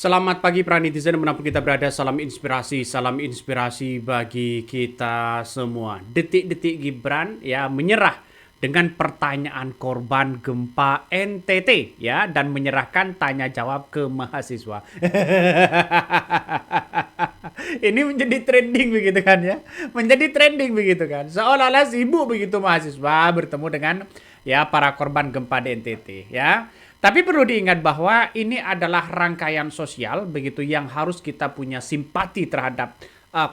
Selamat pagi para netizen dimanapun kita berada, salam inspirasi bagi kita semua. Detik-detik Gibran ya menyerah dengan pertanyaan korban gempa NTT ya dan menyerahkan tanya jawab ke mahasiswa. Ini menjadi trending begitu kan ya, menjadi trending begitu kan, seolah-olah sibuk begitu mahasiswa bertemu dengan ya para korban gempa di NTT ya. Tapi perlu diingat bahwa ini adalah rangkaian sosial begitu yang harus kita punya simpati terhadap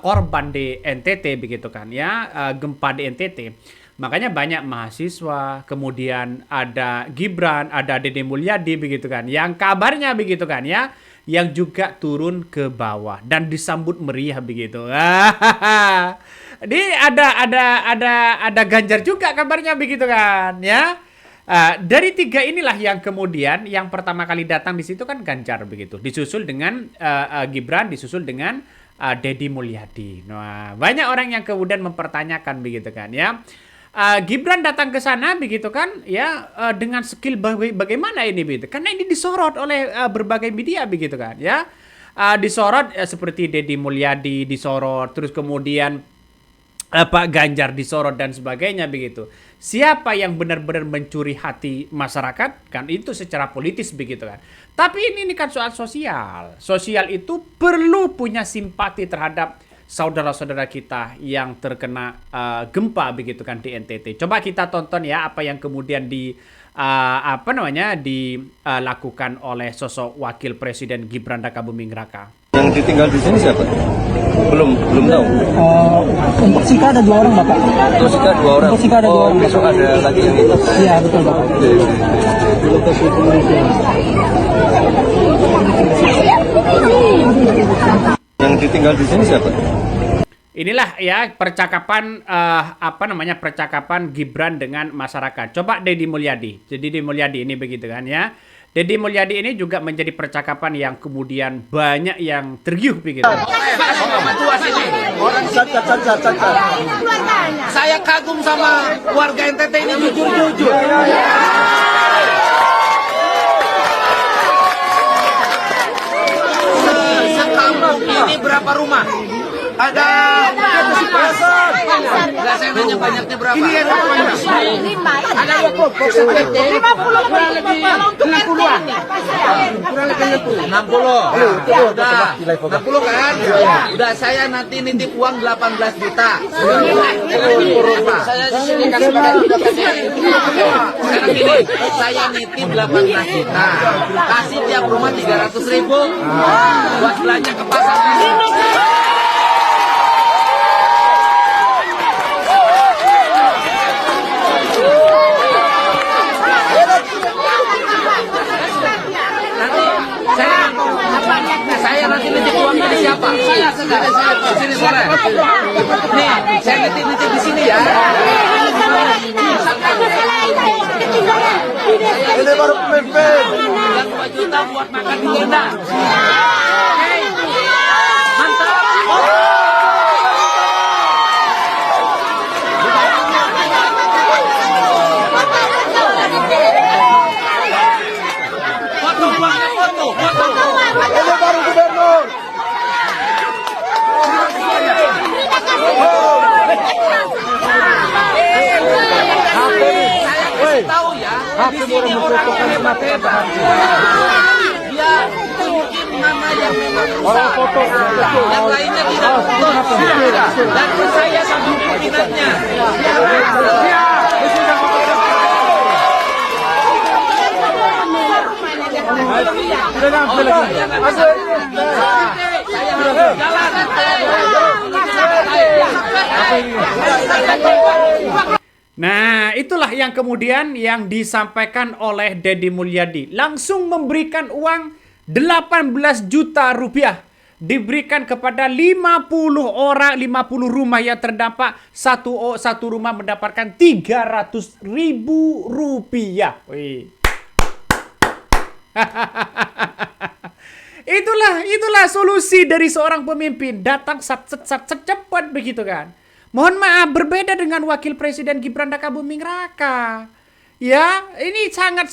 korban di NTT begitu kan ya, gempa di NTT. Makanya banyak mahasiswa, kemudian ada Gibran, ada Deddy Mulyadi begitu kan, yang kabarnya begitu kan ya, yang juga turun ke bawah dan disambut meriah begitu. Ini ada Ganjar juga kabarnya begitu kan ya. Dari tiga inilah yang kemudian yang pertama kali datang di situ kan Ganjar begitu, disusul dengan Gibran, disusul dengan Deddy Mulyadi. Nah, banyak orang yang kemudian mempertanyakan begitu kan ya. Gibran datang ke sana begitu kan ya, dengan skill bagaimana ini begitu. Karena ini disorot oleh berbagai media begitu kan ya. Disorot seperti Deddy Mulyadi disorot, terus kemudian Pak Ganjar disorot dan sebagainya begitu. Siapa yang benar-benar mencuri hati masyarakat kan itu secara politis begitu kan. Tapi ini kan soal sosial. Sosial itu perlu punya simpati terhadap saudara-saudara kita yang terkena gempa begitu kan di NTT. Coba kita tonton ya apa yang kemudian dilakukan oleh sosok Wakil Presiden Gibran Rakabuming Raka. Yang ditinggal di sini siapa? Belum tahu. Untuk Sika ada 2 orang, Bapak. Untuk Sika 2 orang. Untuk Sika ada 2 orang. Besok ada lagi yang itu. Iya, betul, Bapak. Yang ditinggal di sini siapa? Inilah ya percakapan percakapan Gibran dengan masyarakat. Coba Deddy Mulyadi. Jadi Deddy Mulyadi ini begitu kan ya. Deddy Mulyadi ini juga menjadi percakapan yang kemudian banyak yang tergiuh begitu. Saya kagum sama warga NTT ini jujur-jujur. Sekampung ini berapa rumah? Ada enggak, saya nanya banyaknya berapa? Ini ada 50 untuk kurang lebih 60. Udah 60 kan? Udah saya nanti nitip uang 18 juta. Saya di sini kan sekarang gini, saya nitip 18 juta. Kasih tiap rumah 300.000 buat belanja ke pasar. Saya nanti nitip uang dari siapa? Saya di sini sore. Nih, saya nitip di sini ya. Ini baru pemimpin. 2 juta buat makan di tenda. Mantap. Foto. Ini baru gubernur. Saya tahu ya, di sini orang yang hebat-hebat. Dia tunjukin nama yang memang besar. Yang lainnya tidak betul. Dan saya sama pimpinannya. Nah, itulah yang kemudian yang disampaikan oleh Deddy Mulyadi. Langsung memberikan uang 18 juta rupiah. Diberikan kepada 50 orang, 50 rumah yang terdampak. Satu rumah mendapatkan 300.000 rupiah. Wih. Itulah solusi dari seorang pemimpin. Datang cepat begitu kan. Mohon maaf, berbeda dengan Wakil Presiden Gibran Rakabuming Raka. Ya, ini sangat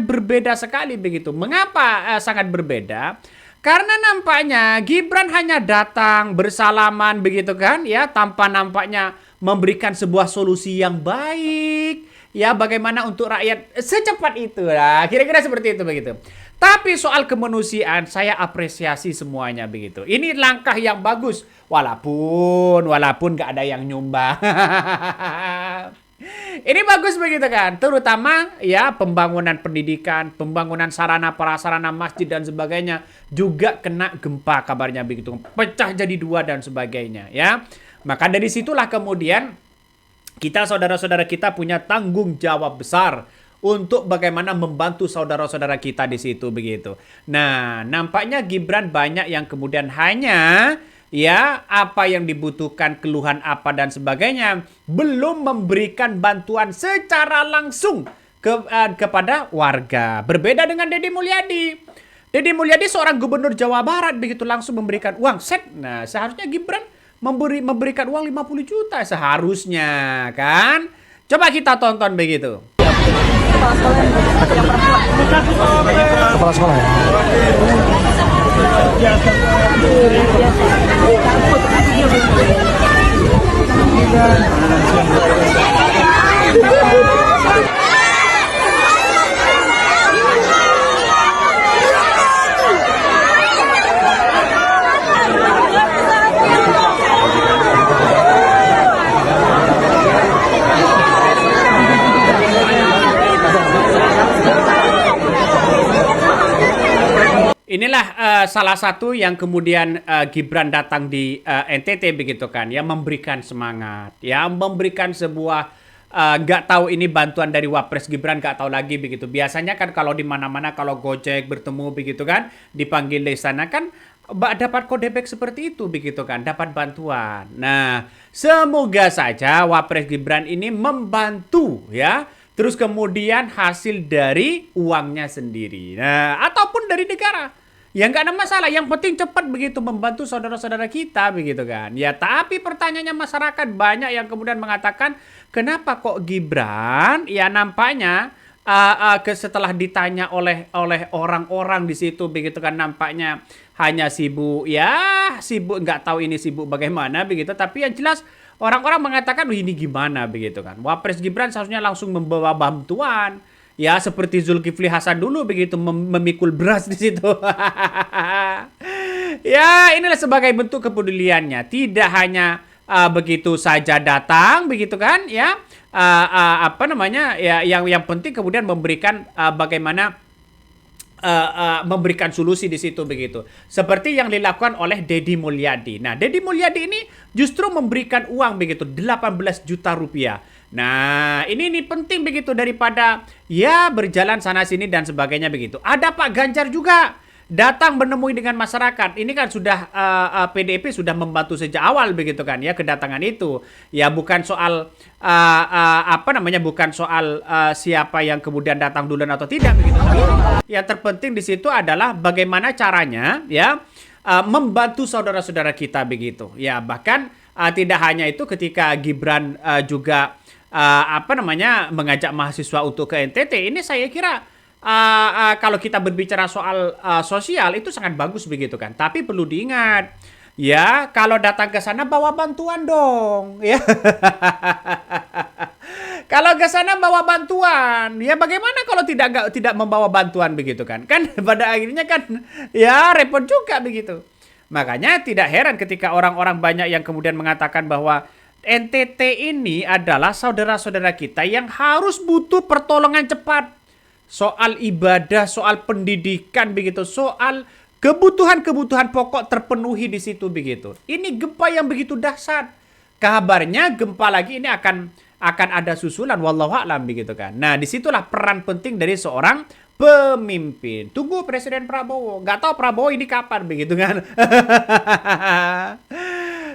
berbeda sekali begitu. Mengapa sangat berbeda? Karena nampaknya Gibran hanya datang bersalaman begitu kan ya, tanpa nampaknya memberikan sebuah solusi yang baik. Ya, bagaimana untuk rakyat secepat itu lah. Kira-kira seperti itu begitu. Tapi soal kemanusiaan saya apresiasi semuanya begitu. Ini langkah yang bagus walaupun nggak ada yang nyumbang. Ini bagus begitu kan, terutama ya pembangunan pendidikan, pembangunan sarana prasarana masjid dan sebagainya juga kena gempa kabarnya begitu, pecah jadi dua dan sebagainya ya. Maka dari situlah kemudian kita saudara-saudara kita punya tanggung jawab besar untuk bagaimana membantu saudara-saudara kita di situ begitu. Nah, nampaknya Gibran banyak yang kemudian hanya ya apa yang dibutuhkan, keluhan apa dan sebagainya, belum memberikan bantuan secara langsung kepada warga. Berbeda dengan Deddy Mulyadi. Deddy Mulyadi seorang gubernur Jawa Barat begitu langsung memberikan uang set. Nah, seharusnya Gibran memberikan uang 50 juta seharusnya kan. Coba kita tonton begitu. Kepala sekolah ya? Inilah salah satu yang kemudian Gibran datang di NTT begitu kan, ya memberikan semangat, ya memberikan sebuah nggak tahu ini bantuan dari Wapres Gibran, nggak tahu lagi begitu. Biasanya kan kalau di mana-mana kalau Gojek bertemu begitu kan, dipanggil di sana kan dapat kode back seperti itu begitu kan, dapat bantuan. Nah, semoga saja Wapres Gibran ini membantu ya. Terus kemudian hasil dari uangnya sendiri. Nah, ataupun dari negara. Ya nggak ada masalah. Yang penting cepat begitu membantu saudara-saudara kita begitu kan. Ya tapi pertanyaannya masyarakat banyak yang kemudian mengatakan kenapa kok Gibran ya nampaknya setelah ditanya oleh orang-orang di situ begitu kan nampaknya hanya sibuk nggak tahu ini sibuk bagaimana begitu. Tapi yang jelas orang-orang mengatakan ini gimana begitu kan. Wapres Gibran seharusnya langsung membawa bantuan. Ya seperti Zulkifli Hasan dulu begitu memikul beras di situ. Ya inilah sebagai bentuk kepeduliannya. Tidak hanya begitu saja datang begitu kan ya. Yang penting kemudian memberikan bagaimana memberikan solusi di situ begitu. Seperti yang dilakukan oleh Deddy Mulyadi. Nah, Deddy Mulyadi ini justru memberikan uang begitu 18 juta rupiah. Nah, ini penting begitu daripada ya berjalan sana sini dan sebagainya begitu. Ada Pak Ganjar juga datang menemui dengan masyarakat. Ini kan sudah PDIP sudah membantu sejak awal begitu kan ya kedatangan itu. Ya bukan soal bukan soal siapa yang kemudian datang duluan atau tidak begitu. Tapi yang terpenting di situ adalah bagaimana caranya ya membantu saudara-saudara kita begitu. Ya bahkan tidak hanya itu ketika Gibran juga mengajak mahasiswa untuk ke NTT. Ini saya kira kalau kita berbicara soal sosial itu sangat bagus begitu kan. Tapi perlu diingat, ya kalau datang ke sana bawa bantuan dong, ya. Kalau ke sana bawa bantuan, ya bagaimana kalau tidak membawa bantuan begitu kan? Kan pada akhirnya kan ya repot juga begitu. Makanya tidak heran ketika orang-orang banyak yang kemudian mengatakan bahwa NTT ini adalah saudara-saudara kita yang harus butuh pertolongan cepat. Soal ibadah, soal pendidikan begitu, soal kebutuhan-kebutuhan pokok terpenuhi di situ begitu. Ini gempa yang begitu dahsyat. Kabarnya gempa lagi ini akan ada susulan wallahu a'lam begitu kan. Nah, disitulah peran penting dari seorang pemimpin. Tunggu Presiden Prabowo. Nggak tahu Prabowo ini kapan begitu kan.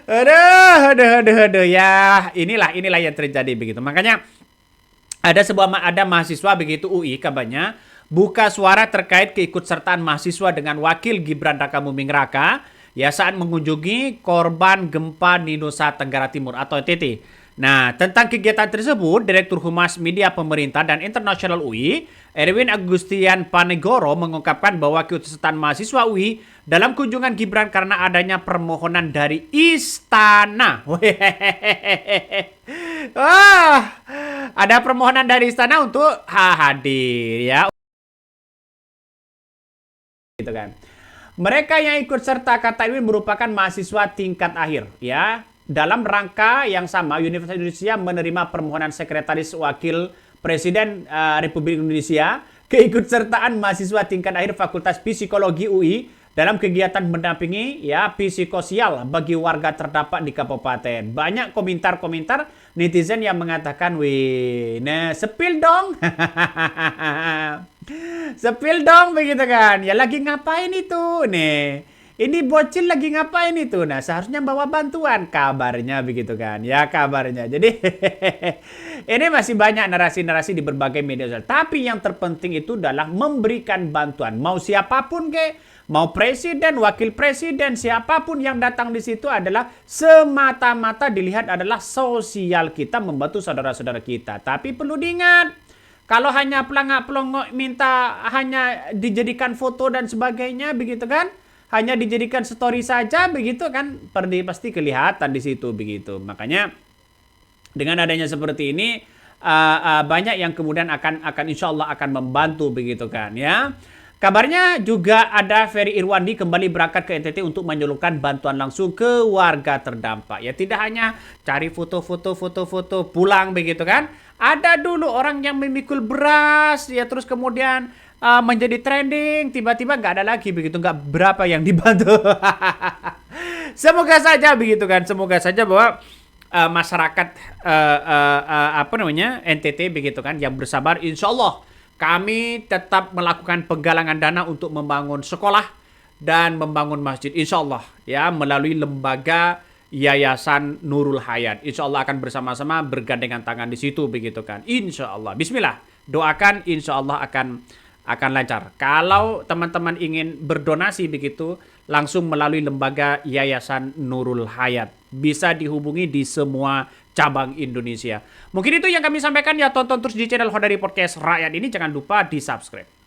Aduh, ya inilah yang terjadi begitu. Makanya ada mahasiswa begitu UI kabarnya buka suara terkait keikutsertaan mahasiswa dengan wakil Gibran Rakabuming Raka ya saat mengunjungi korban gempa di Nusa Tenggara Timur atau NTT. Nah, tentang kegiatan tersebut, Direktur Humas Media Pemerintah dan Internasional UI, Erwin Agustian Panegoro mengungkapkan bahwa keikutsertaan mahasiswa UI dalam kunjungan Gibran karena adanya permohonan dari istana. Wah, ada permohonan dari istana untuk hadir ya. Gitu kan. Mereka yang ikut serta kata Erwin merupakan mahasiswa tingkat akhir ya. Dalam rangka yang sama, Universitas Indonesia menerima permohonan Sekretaris Wakil Presiden Republik Indonesia keikutsertaan mahasiswa tingkat akhir Fakultas Psikologi UI dalam kegiatan mendampingi ya psikososial bagi warga terdampak di kabupaten. Banyak komentar-komentar netizen yang mengatakan, "Wih, nah sepil dong." Sepil dong begitu kan. Ya lagi ngapain itu nih? Ini bocil lagi ngapain itu? Nah, seharusnya bawa bantuan. Kabarnya begitu kan. Ya, kabarnya. Jadi, ini masih banyak narasi-narasi di berbagai media sosial. Tapi yang terpenting itu adalah memberikan bantuan. Mau siapapun ke, mau presiden, wakil presiden, siapapun yang datang di situ adalah semata-mata dilihat adalah sosial kita membantu saudara-saudara kita. Tapi perlu diingat, kalau hanya pelangak-pelongok minta hanya dijadikan foto dan sebagainya, begitu kan? Hanya dijadikan story saja begitu kan pasti kelihatan di situ begitu. Makanya dengan adanya seperti ini banyak yang kemudian akan insya Allah akan membantu begitu kan ya. Kabarnya juga ada Ferry Irwandi kembali berangkat ke NTT untuk menyalurkan bantuan langsung ke warga terdampak. Ya tidak hanya cari foto-foto pulang begitu kan. Ada dulu orang yang memikul beras ya terus kemudian menjadi trending, tiba-tiba nggak ada lagi begitu, nggak berapa yang dibantu. Semoga saja begitu kan, semoga saja bahwa masyarakat NTT begitu kan yang bersabar, insya Allah kami tetap melakukan penggalangan dana untuk membangun sekolah dan membangun masjid, insya Allah ya melalui lembaga Yayasan Nurul Hayat. Insya Allah akan bersama-sama bergandengan tangan di situ begitu kan, insya Allah. Bismillah, doakan insya Allah akan lancar. Kalau teman-teman ingin berdonasi begitu, langsung melalui lembaga Yayasan Nurul Hayat. Bisa dihubungi di semua cabang Indonesia. Mungkin itu yang kami sampaikan ya, tonton terus di channel Hodari Podcast Rakyat ini. Jangan lupa di subscribe.